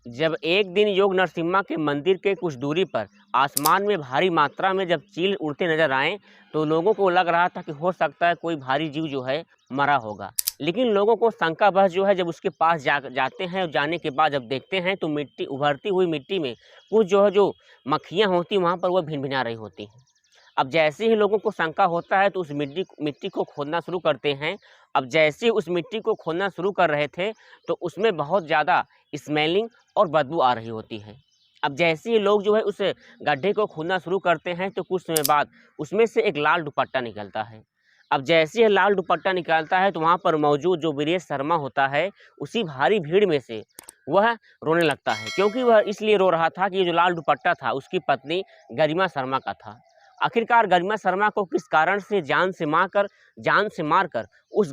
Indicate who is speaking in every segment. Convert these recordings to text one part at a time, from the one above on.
Speaker 1: जब एक दिन योग नरसिम्हा के मंदिर के कुछ दूरी पर आसमान में भारी मात्रा में जब चील उड़ते नजर आए, तो लोगों को लग रहा था कि हो सकता है कोई भारी जीव जो है मरा होगा। लेकिन लोगों को शंका बस जो है जब उसके पास जाते हैं और जाने के बाद जब देखते हैं तो मिट्टी, उभरती हुई मिट्टी में कुछ जो है जो मक्खियाँ होती वहाँ पर वह भिनभिना रही होती हैं। अब जैसे ही लोगों को शंका होता है तो उस मिट्टी को खोदना शुरू करते हैं। अब जैसे ही उस मिट्टी को खोदना शुरू कर रहे थे तो उसमें बहुत ज़्यादा स्मेलिंग और बदबू आ रही होती है। अब जैसे ही लोग जो है उस गड्ढे को खोदना शुरू करते हैं तो कुछ समय बाद उसमें से एक लाल दुपट्टा निकलता है। अब जैसे ही लाल दुपट्टा निकलता है तो वहाँ पर मौजूद जो वीरेश शर्मा होता है, उसी भारी भीड़ में से वह रोने लगता है, क्योंकि वह इसलिए रो रहा था कि ये जो लाल दुपट्टा था उसकी पत्नी गरिमा शर्मा का था। आखिरकार गरिमा शर्मा को किस कारण से जान से मारकर उस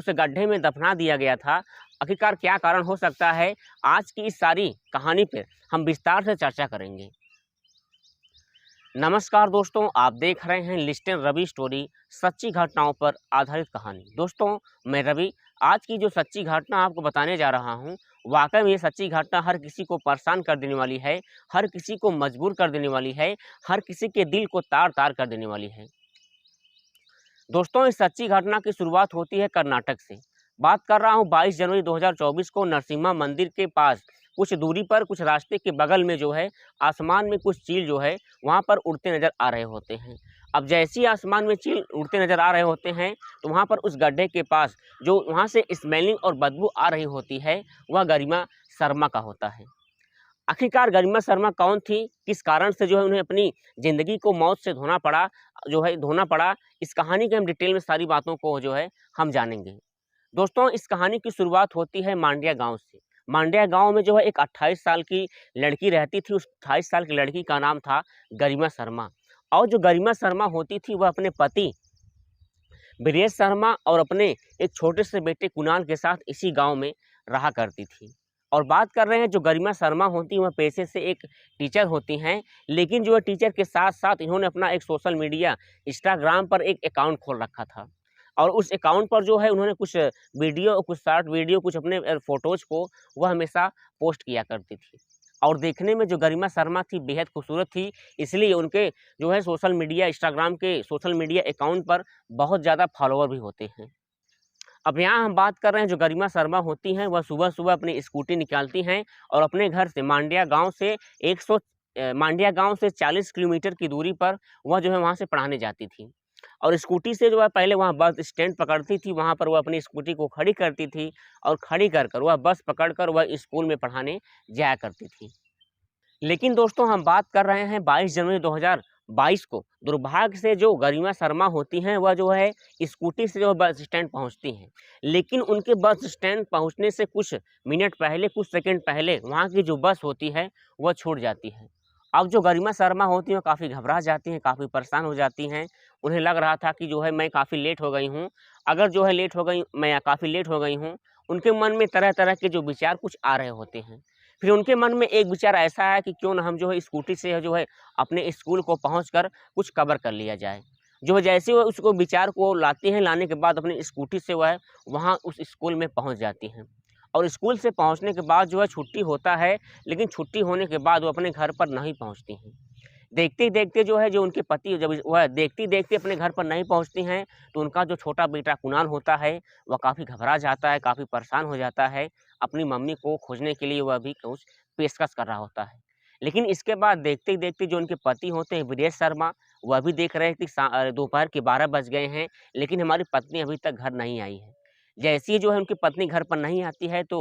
Speaker 1: गड्ढे में दफना दिया गया था, आखिरकार क्या कारण हो सकता है, आज की इस सारी कहानी पर हम विस्तार से चर्चा करेंगे। नमस्कार दोस्तों, आप देख रहे हैं लिस्टन रवि स्टोरी, सच्ची घटनाओं पर आधारित कहानी। दोस्तों, मैं रवि आज की जो सच्ची घटना आपको बताने जा रहा हूं, वाकई में ये सच्ची घटना हर किसी को परेशान कर देने वाली है, हर किसी को मजबूर कर देने वाली है, हर किसी के दिल को तार-तार कर देने वाली है। दोस्तों, इस सच्ची घटना की शुरुआत होती है कर्नाटक से। बात कर रहा हूँ 22 जनवरी 2024 को नरसिम्हा मंदिर के पास कुछ दूरी पर, कुछ रास्ते के बगल में जो है आसमान में कुछ चील जो है वहाँ पर उड़ते नज़र आ रहे होते हैं। अब जैसे ही आसमान में चील उड़ते नज़र आ रहे होते हैं तो वहाँ पर उस गड्ढे के पास जो वहाँ से स्मेलिंग और बदबू आ रही होती है, वह गरिमा शर्मा का होता है। आखिरकार गरिमा शर्मा कौन थी, किस कारण से जो है उन्हें अपनी ज़िंदगी को मौत से धोना पड़ा, इस कहानी के हम डिटेल में सारी बातों को जो है हम जानेंगे। दोस्तों, इस कहानी की शुरुआत होती है मांड्या गांव से। मांड्या गांव में जो है एक 28 साल की लड़की रहती थी। उस 28 साल की लड़की का नाम था गरिमा शर्मा। और जो गरिमा शर्मा होती थी वह अपने पति वीरेश शर्मा और अपने एक छोटे से बेटे कुणाल के साथ इसी गांव में रहा करती थी। और बात कर रहे हैं जो गरिमा शर्मा होती हैं, वह पेशे से एक टीचर होती हैं, लेकिन जो है टीचर के साथ साथ इन्होंने अपना एक सोशल मीडिया इंस्टाग्राम पर एक अकाउंट खोल रखा था। और उस अकाउंट पर जो है उन्होंने कुछ वीडियो, कुछ शॉर्ट वीडियो, कुछ अपने फ़ोटोज़ को वह हमेशा पोस्ट किया करती थी। और देखने में जो गरिमा शर्मा थी बेहद खूबसूरत थी, इसलिए उनके जो है सोशल मीडिया, इंस्टाग्राम के सोशल मीडिया अकाउंट पर बहुत ज़्यादा फॉलोवर भी होते हैं। अब यहाँ हम बात कर रहे हैं जो गरिमा शर्मा होती हैं, वह सुबह-सुबह अपनी स्कूटी निकालती हैं और अपने घर से मांड्या गाँव से 40 किलोमीटर की दूरी पर वह जो है वहाँ से पढ़ाने जाती थी। और स्कूटी से जो है पहले वहाँ बस स्टैंड पकड़ती थी, वहाँ पर वह अपनी स्कूटी को खड़ी करती थी और खड़ी कर कर वह बस पकड़कर वह स्कूल में पढ़ाने जाया करती थी। लेकिन दोस्तों, हम बात कर रहे हैं 22 जनवरी 2022 को। दुर्भाग्य से जो गरिमा शर्मा होती हैं वह जो है स्कूटी से जो बस स्टैंड पहुँचती हैं। लेकिन उनके बस स्टैंड पहुँचने से कुछ मिनट पहले, कुछ सेकंड पहले वहाँ की जो बस होती है वह छूट जाती है। अब जो गरिमा शर्मा होती हैं, वो काफ़ी घबरा जाती हैं, काफ़ी परेशान हो जाती हैं। उन्हें लग रहा था कि जो है मैं काफ़ी लेट हो गई हूँ। अगर जो है मैं काफ़ी लेट हो गई हूँ, उनके मन में तरह-तरह के जो विचार कुछ आ रहे होते हैं। फिर उनके मन में एक विचार ऐसा आया कि क्यों ना हम जो है स्कूटी से जो है अपने स्कूल को पहुँचकर कुछ कवर कर लिया जाए। जो है जैसे वो उसको विचार को लाती हैं, लाने के बाद अपनी स्कूटी से वह वहाँ उस स्कूल में पहुँच जाती हैं। और स्कूल से पहुँचने के बाद जो है छुट्टी होता है, लेकिन छुट्टी होने के बाद वो अपने घर पर नहीं पहुँचती हैं। देखते ही देखते जो है जो उनके पति जब वह देखते ही देखते अपने घर पर नहीं पहुँचती हैं, तो उनका जो छोटा बेटा कुणाल होता है, वह काफ़ी घबरा जाता है, काफ़ी परेशान हो जाता है। अपनी मम्मी को खोजने के लिए वह भी कुछ पेशकश कर रहा होता है। लेकिन इसके बाद देखते ही देखते जो उनके पति होते हैं वीरेश शर्मा, वह भी देख रहे थे कि दोपहर के 12 बज गए हैं, लेकिन हमारी पत्नी अभी तक घर नहीं आई है। जैसे ही जो है उनकी पत्नी घर पर नहीं आती है तो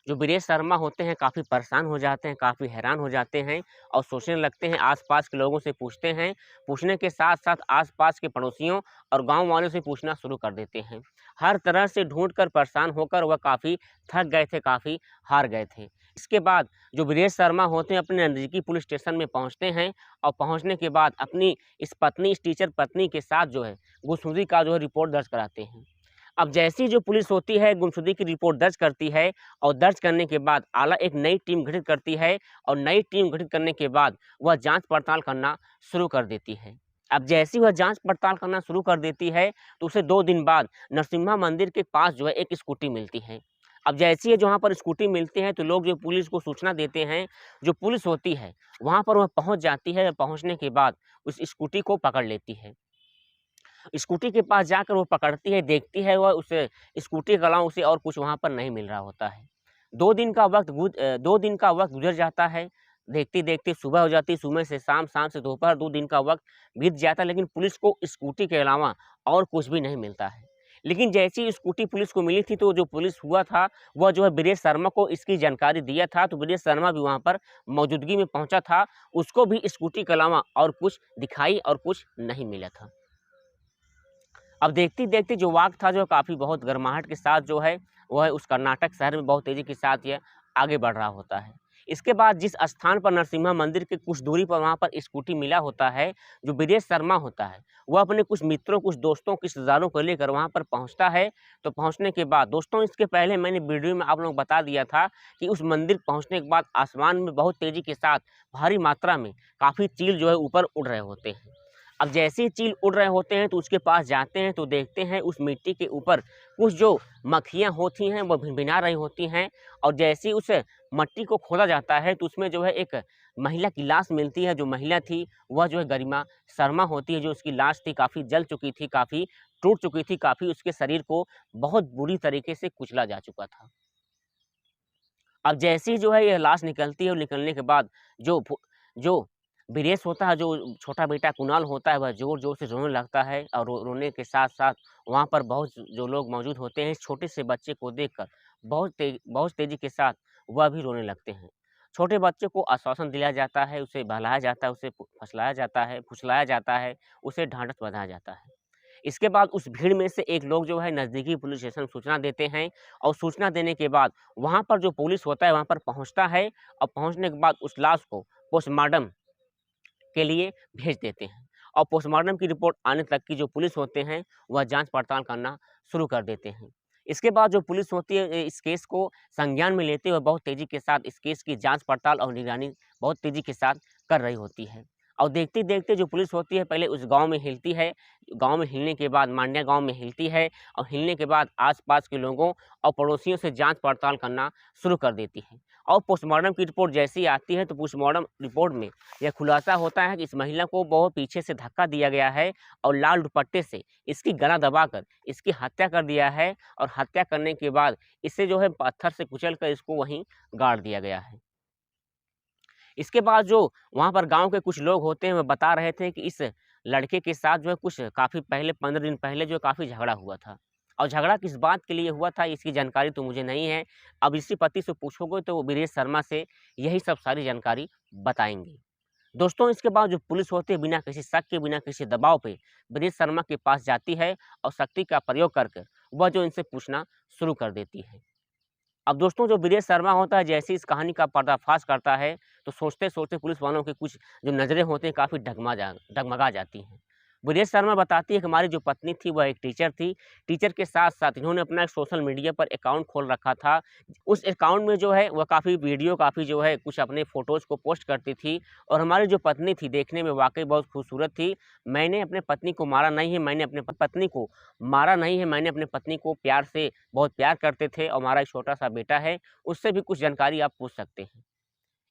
Speaker 1: जो वीरेश शर्मा होते हैं काफ़ी परेशान हो जाते हैं, काफ़ी हैरान हो जाते हैं और सोचने लगते हैं, आस-पास के लोगों से पूछते हैं। पूछने के साथ-साथ आस-पास के पड़ोसियों और गाँव वालों से पूछना शुरू कर देते हैं। हर तरह से ढूँढ कर परेशान होकर वह काफ़ी थक गए थे, काफ़ी हार गए थे। इसके बाद जो वीरेश शर्मा होते हैं अपने नज़दीकी पुलिस स्टेशन में पहुँचते हैं और पहुँचने के बाद अपनी इस टीचर पत्नी के साथ जो है गुमशुदगी का जो है रिपोर्ट दर्ज कराते हैं। अब जैसी जो पुलिस होती है गुमशुदगी की रिपोर्ट दर्ज करती है और दर्ज करने के बाद आला एक नई टीम गठित करती है और नई टीम गठित करने के बाद वह जांच पड़ताल करना शुरू कर देती है। अब जैसी वह जांच पड़ताल करना शुरू कर देती है तो उसे 2 दिन बाद नरसिम्हा मंदिर के पास जो है एक स्कूटी मिलती है। अब जैसे ही जहाँ पर स्कूटी मिलती है तो लोग जो पुलिस को सूचना देते हैं, जो पुलिस होती है वहाँ पर वह पहुँच जाती है। पहुँचने के बाद उस स्कूटी को पकड़ लेती है। स्कूटी के पास जाकर वो पकड़ती है, देखती है वह उस स्कूटी के अलावा उसे और कुछ वहाँ पर नहीं मिल रहा होता है। 2 दिन का वक़्त गुज़र जाता है। देखते-देखते सुबह हो जाती है, सुबह से शाम, शाम से दोपहर 2 दिन का वक़्त बीत जाता है, लेकिन पुलिस को स्कूटी के अलावा और कुछ भी नहीं मिलता है। लेकिन जैसे ही स्कूटी पुलिस को मिली थी तो जो पुलिस हुआ था, वह जो है ब्रिजेश शर्मा को इसकी जानकारी दिया था, तो ब्रिजेश शर्मा भी वहाँ पर मौजूदगी में पहुँचा था। उसको भी स्कूटी के अलावा और कुछ दिखाई और कुछ नहीं मिला था। अब देखते-देखते जो वाक़ था जो काफ़ी बहुत गर्माहट के साथ जो है, वह उस कर्नाटक शहर में बहुत तेज़ी के साथ यह आगे बढ़ रहा होता है। इसके बाद जिस स्थान पर नरसिम्हा मंदिर के कुछ दूरी पर वहाँ पर स्कूटी मिला होता है, जो ब्रिजेश शर्मा होता है, वह अपने कुछ मित्रों, कुछ दोस्तों, कुछ रिश्तेदारों को लेकर वहाँ पर पहुँचता है। तो पहुँचने के बाद दोस्तों इसके पहले मैंने वीडियो में आप लोगों को बता दिया था कि उस मंदिर पहुँचने के बाद आसमान में बहुत तेज़ी के साथ भारी मात्रा में काफ़ी चील जो है ऊपर उड़ रहे होते हैं। अब जैसे ही चील उड़ रहे होते हैं तो उसके पास जाते हैं तो देखते हैं उस मिट्टी के ऊपर कुछ जो मक्खियाँ होती हैं वो भिनभिना रही होती हैं। और जैसे ही उस मट्टी को खोदा जाता है तो उसमें जो है एक महिला की लाश मिलती है। जो महिला थी वह जो है गरिमा शर्मा होती है। जो उसकी लाश थी काफ़ी जल चुकी थी, काफ़ी टूट चुकी थी, काफ़ी उसके शरीर को बहुत बुरी तरीके से कुचला जा चुका था। अब जैसे ही जो है ये लाश निकलती है और निकलने के बाद जो ब्रिजेश होता है, जो छोटा बेटा कुणाल होता है, वह ज़ोर-ज़ोर से रोने लगता है। और रोने के साथ-साथ वहाँ पर बहुत जो लोग मौजूद होते हैं, इस छोटे से बच्चे को देखकर बहुत तेज़ी के साथ वह भी रोने लगते हैं। छोटे बच्चे को आश्वासन दिलाया जाता है, उसे बहलाया जाता है, उसे फुसलाया जाता है, उसे ढाँढस बँधाया जाता है। इसके बाद उस भीड़ में से एक लोग जो है नज़दीकी पुलिस स्टेशन में सूचना देते हैं। और सूचना देने के बाद वहाँ पर जो पुलिस होता है वहाँ पर पहुँचता है। और पहुँचने के बाद उस लाश को पोस्टमार्टम के लिए भेज देते हैं। और पोस्टमार्टम की रिपोर्ट आने तक की जो पुलिस होते हैं वह जाँच पड़ताल करना शुरू कर देते हैं। इसके बाद जो पुलिस होती है इस केस को संज्ञान में लेते हुए बहुत तेज़ी के साथ इस केस की जाँच पड़ताल और निगरानी बहुत तेज़ी के साथ कर रही होती है। और देखते-देखते जो पुलिस होती है पहले उस गाँव में हिलती है। गाँव में हिलने के बाद मांड्या गाँव में हिलती है। और हिलने के बाद आस-पास के लोगों और पड़ोसियों से जाँच पड़ताल करना शुरू कर देती है। और पोस्टमार्टम की रिपोर्ट जैसे ही आती है तो पोस्टमार्टम रिपोर्ट में यह खुलासा होता है कि इस महिला को बहुत पीछे से धक्का दिया गया है और लाल दुपट्टे से इसकी गला दबाकर इसकी हत्या कर दिया है। और हत्या करने के बाद इसे जो है पत्थर से कुचल कर इसको वहीं गाड़ दिया गया है। इसके बाद जो वहाँ पर गाँव के कुछ लोग होते हैं, वो बता रहे थे कि इस लड़के के साथ जो है कुछ काफ़ी पहले 15 दिन पहले जो काफ़ी झगड़ा हुआ था। और झगड़ा किस बात के लिए हुआ था इसकी जानकारी तो मुझे नहीं है। अब इसी पति से पूछोगे तो वो ब्रिजेश शर्मा से यही सब सारी जानकारी बताएँगे। दोस्तों इसके बाद जो पुलिस होती है बिना किसी शक के, बिना किसी दबाव पे ब्रिजेश शर्मा के पास जाती है और शक्ति का प्रयोग करके वह जो इनसे पूछना शुरू कर देती है। अब दोस्तों जो ब्रिजेश शर्मा होता है जैसे ही इस कहानी का पर्दाफ़ाश करता है, तो सोचते-सोचते पुलिस वालों की कुछ जो नज़रें होती हैं काफ़ी डगमगा जाती हैं। ब्रिजेश शर्मा बताती है कि हमारी जो पत्नी थी वह एक टीचर थी। टीचर के साथ-साथ इन्होंने अपना एक सोशल मीडिया पर अकाउंट खोल रखा था। उस अकाउंट में जो है वह काफ़ी वीडियो काफ़ी जो है कुछ अपने फ़ोटोज़ को पोस्ट करती थी। और हमारी जो पत्नी थी देखने में वाक़ई बहुत खूबसूरत थी। मैंने अपने पत्नी को मारा नहीं है, मैंने अपने पत्नी को मारा नहीं है, मैंने अपनी पत्नी को प्यार से बहुत प्यार करते थे और हमारा एक छोटा-सा बेटा है, उससे भी कुछ जानकारी आप पूछ सकते हैं।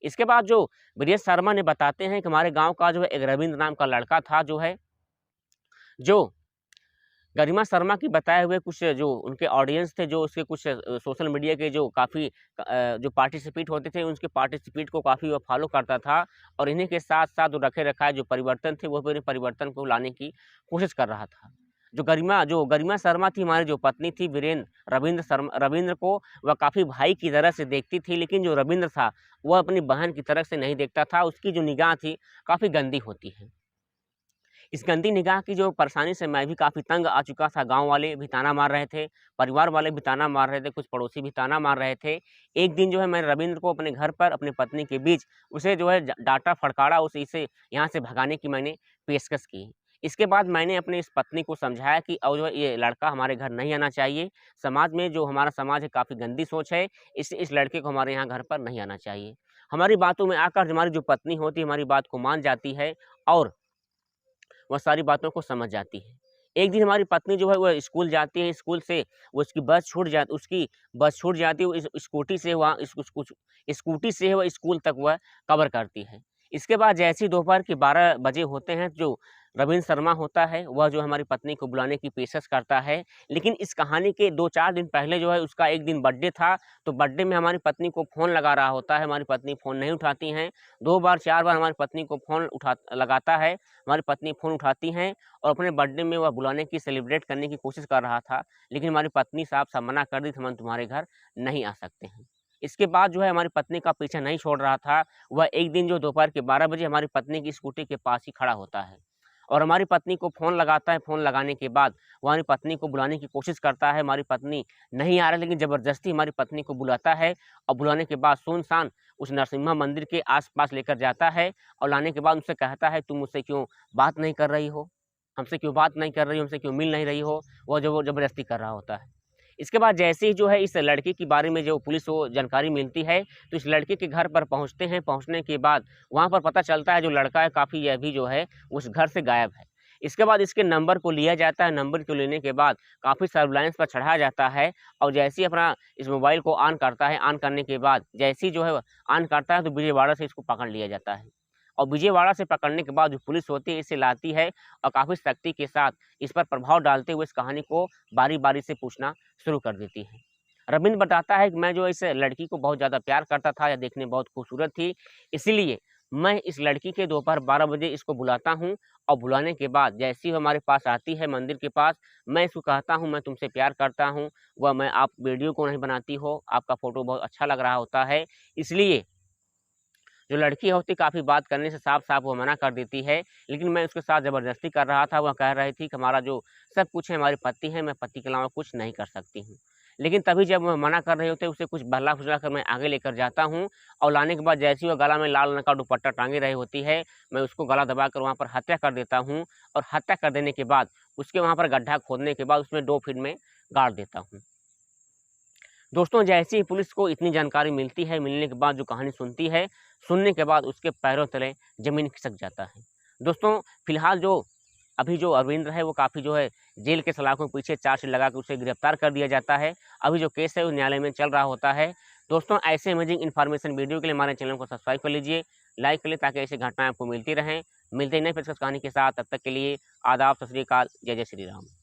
Speaker 1: इसके बाद जो ब्रिजेश शर्मा ने बताते हैं कि हमारे गाँव का जो है एक रविंद्र नाम का लड़का था जो गरिमा शर्मा की बताए हुए कुछ जो उनके ऑडियंस थे, जो उसके कुछ सोशल मीडिया के जो काफ़ी जो पार्टिसिपेट होते थे, उनके पार्टिसिपेट को काफ़ी वो फॉलो करता था। और इन्हीं के साथ-साथ जो रखे-रखाए जो परिवर्तन थे, वो भी परिवर्तन को लाने की कोशिश कर रहा था। जो गरिमा शर्मा थी, हमारी जो पत्नी थी रविंद्र को वह काफ़ी भाई की तरह से देखती थी, लेकिन जो रविंद्र था, वह अपनी बहन की तरह से नहीं देखता था। उसकी जो निगाह थी, काफ़ी गंदी होती है। इस गंदी निगाह की जो परेशानी से मैं भी काफ़ी तंग आ चुका था। गाँव वाले भी ताना मार रहे थे, परिवार वाले भी ताना मार रहे थे, कुछ पड़ोसी भी ताना मार रहे थे। एक दिन जो है मैंने रविंद्र को अपने घर पर अपनी पत्नी के बीच उसे जो है डाँटा, फटकारा, इसे यहाँ से भगाने की मैंने पेशकश की। इसके बाद मैंने अपनी इस पत्नी को समझाया कि और जो है ये लड़का हमारे घर नहीं आना चाहिए। समाज में जो हमारा समाज है काफ़ी गंदी सोच है, इस लड़के को हमारे यहाँ घर पर नहीं आना चाहिए। हमारी बातों में आकर हमारी जो पत्नी होती है, हमारी बात को मान जाती है और वह सारी बातों को समझ जाती है। एक दिन हमारी पत्नी जो है वो स्कूल जाती है, स्कूल से वो उसकी बस छूट जाती है, वो इस स्कूटी से वहाँ स्कूटी से वो स्कूल तक वह कवर करती है। इसके बाद जैसे ही दोपहर के 12 बजे होते हैं, जो रविंद्र शर्मा होता है वह जो हमारी पत्नी को बुलाने की पेशकश करता है। लेकिन इस कहानी के 2-4 दिन पहले जो है उसका एक दिन बर्थडे था, तो बर्थडे में हमारी पत्नी को फ़ोन लगा रहा होता है, हमारी पत्नी फ़ोन नहीं उठाती हैं। 2 बार 4 बार हमारी पत्नी को फ़ोन लगाता है, हमारी पत्नी फ़ोन उठाती हैं और अपने बर्थडे में वह बुलाने की सेलिब्रेट करने की कोशिश कर रहा था। लेकिन हमारी पत्नी साफ-साफ मना कर दी थी, हम तुम्हारे घर नहीं आ सकते हैं। इसके बाद जो है हमारी पत्नी का पीछा नहीं छोड़ रहा था, वह एक दिन जो दोपहर के 12 बजे हमारी पत्नी की स्कूटी के पास ही खड़ा होता है और हमारी पत्नी को फ़ोन लगाता है। फ़ोन लगाने के बाद वो हमारी पत्नी को बुलाने की कोशिश करता है, हमारी पत्नी नहीं आ रही, लेकिन ज़बरदस्ती हमारी पत्नी को बुलाता है और बुलाने के बाद सुनसान उस नरसिम्हा मंदिर के आस-पास लेकर जाता है और लाने के बाद उनसे कहता है, तुम मुझसे क्यों बात नहीं कर रही हो? हमसे क्यों बात नहीं कर रही हो? हमसे क्यों मिल नहीं रही हो? वो ज़बरदस्ती कर रहा होता है। इसके बाद जैसे ही जो है इस लड़के के बारे में जो पुलिस को जानकारी मिलती है, तो इस लड़के के घर पर पहुँचते हैं। पहुँचने के बाद वहाँ पर पता चलता है जो लड़का है काफ़ी यह भी जो है उस घर से गायब है। इसके बाद इसके नंबर को लिया जाता है, नंबर को लेने के बाद काफ़ी सर्विलांस पर चढ़ाया जाता है और जैसे ही अपना इस मोबाइल को ऑन करता है, ऑन करने के बाद जैसे ही जो है ऑन करता है तो विजयवाड़ा से इसको पकड़ लिया जाता है। और विजयवाड़ा से पकड़ने के बाद जो पुलिस होती है इसे लाती है और काफ़ी सख्ती के साथ इस पर प्रभाव डालते हुए इस कहानी को बारी-बारी से पूछना शुरू कर देती है। रविंद्र बताता है कि मैं जो इस लड़की को बहुत ज़्यादा प्यार करता था, या देखने में बहुत खूबसूरत थी, इसीलिए मैं इस लड़की के दोपहर 12 बजे इसको बुलाता हूँ और बुलाने के बाद जैसे ही वो हमारे पास आती है मंदिर के पास, मैं इसको कहता हूँ मैं तुमसे प्यार करता हूँ, आप वीडियो क्यों नहीं बनाती हो? आपका फ़ोटो बहुत अच्छा लग रहा होता है। इसलिए जो लड़की होती काफ़ी बात करने से साफ-साफ वो मना कर देती है, लेकिन मैं उसके साथ ज़बरदस्ती कर रहा था। वह कह रही थी कि हमारा जो सब कुछ है हमारे पति हैं, मैं पति के अलावा कुछ नहीं कर सकती हूँ। लेकिन तभी जब वह मना कर रहे होते हैं, उसे कुछ बहला-फुसला कर मैं आगे लेकर जाता हूँ और लाने के बाद जैसे ही वो गला में लाल रंग का दुपट्टा टाँगे रही होती है, मैं उसको गला दबाकर वहाँ पर हत्या कर देता हूँ और हत्या कर देने के बाद उसके वहाँ पर गड्ढा खोदने के बाद उसमें 2 फीट में गाड़ देता हूँ। दोस्तों, जैसे ही पुलिस को इतनी जानकारी मिलती है, मिलने के बाद जो कहानी सुनती है, सुनने के बाद उसके पैरों तले ज़मीन खिसक जाता है। दोस्तों, फिलहाल अभी जो अरविंद्र है वो काफ़ी जो है जेल के सलाखों के पीछे चार्जशीट लगा के उसे गिरफ्तार कर दिया जाता है। अभी जो केस है वो न्यायालय में चल रहा होता है। दोस्तों, ऐसे अमेजिंग इन्फॉर्मेशन वीडियो के लिए हमारे चैनल को सब्सक्राइब कर लीजिए, लाइक कर लें ताकि ऐसी घटनाएँ आपको मिलती रहें। मिलते ही नए पेशकश कहानी के साथ, तब तक के लिए आदाब, सत श्री अकाल, जय जय श्री राम।